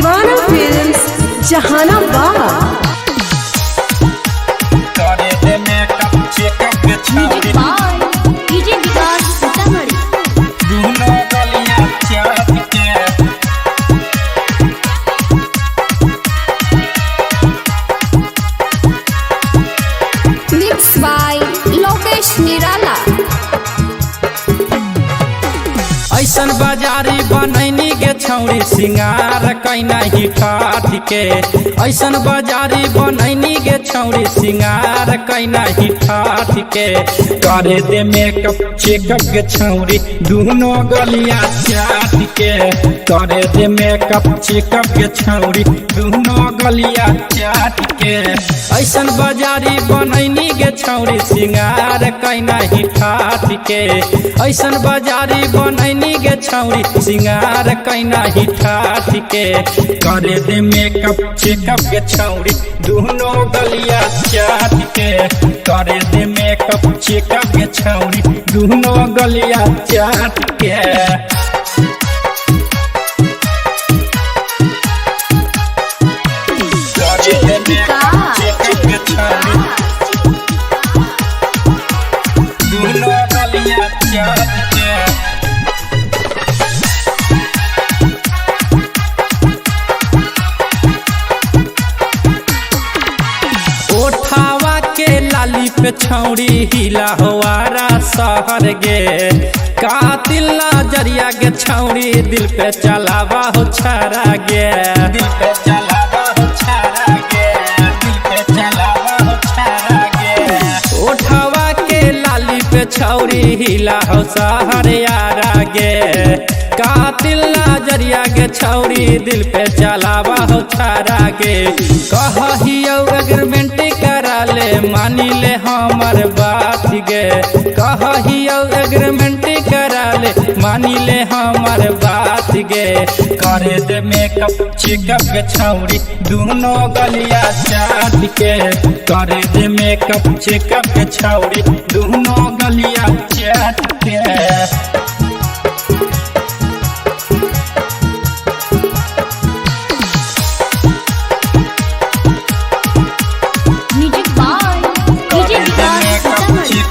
दीवाना films Jahanabad. Music by DJ Vikas Sitamarhi. Mix by Lokesh Nirala. ऐसन बाजारी बनैनी गे छौरी सिंगार कैना ही ठाठ के। ऐसन बाजारी बनैनी गे छौरी सिंगार कैना ही ठाठ के। करे दे मेकअप चेकअप गे छौरी दोनों गलिया चाट के। करे दे मेकअप चेकअप गे छौरी दोनों गलिया चाट के। ऐसन बाजारी बनैनी गे छौरी सिंगार कैना ही ठाठ के। ऐसन बाजारी बनैनी गे छौरी सिंगार कैना ही ठाठ के। करे दे मेकअप चेकअप गे छौरी दोनों गलिया चाट के। करे दे मेकअप चेकअप गे छौरी दोनों गलिया चाट के। ओठावा के लाली पे छौरी हिला होवारा शहर गे। कातिल नजरिया गे छौरी दिल पे चलावा हो छारा गे। दिल पे चलावा हो छारा गे। दिल पे चलावा हो छारा गे। ओठावा के लाली पे छौरी हिला हो शहर यारा गे। कातिल नजरिया गे छौरी दिल पे चलावा हो छारा गे। कहियो एग्रीमेंट करा ले मानी ले हमर बात गे। कहियो एग्रीमेंट करा ले मानी ले हमर बात गे। करे दे मेकअप चेकअप गे छौरी दोनों गलिया चाट के। करे दे मेकअप चेकअप गे छौरी दोनों गलिया चाट के। Music by DJ Vikas Sitamarhi.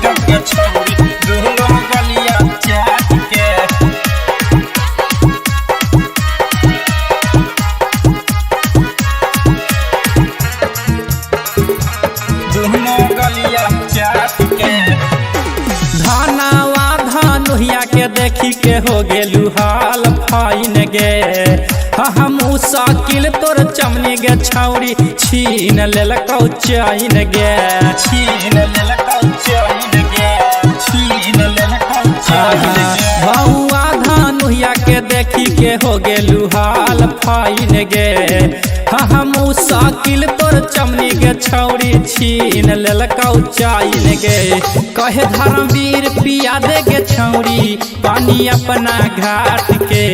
धनावा धनुहिया के देखी के हो गेलू हाल फाइन गे। हम साकिल तोर चमनी गे छौरी छीन लेलकौ चैन गे। छीन लेलकौ चैन गे। छीन लेलकौ चैन गे। भौआ धनुहिया के देखी के हो गेलू हाल फाइन गे। हम साकिल तोर चमनी गे छौरी छीन लेलकौ चैन गे। कहे धर्मवीर पिया दे गे छौरी पानी अपना घाट के।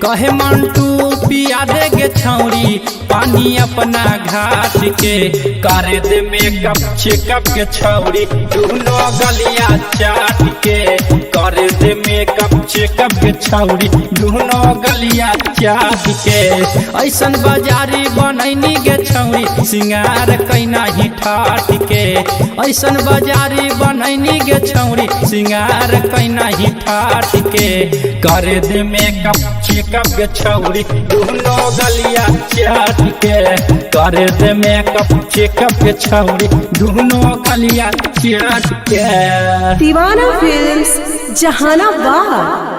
कहे मंटू पिया दे गे छौरी पानी अपना घाट के। करे दे मेकअप चेकअप गे छौरी दोनों गलिया चाट के। करे दे मेकअप चेकअप गे छौरी दोनों गलिया चाट के। ऐसन बाजारी बनैनी गे छौरी सिंगार कैना ही ठाठ के। ऐसन बाजारी बनैनी गे छौरी सिंगार कैना ही ठाठ के। करे दे मेकअप चेकअप गे छौरी दोनों गलिया चाट के। करे दे मेकअप चेकअप गे छौरी दोनों गलिया चाट के। दीवाना फिल्म्स जहानाबाद।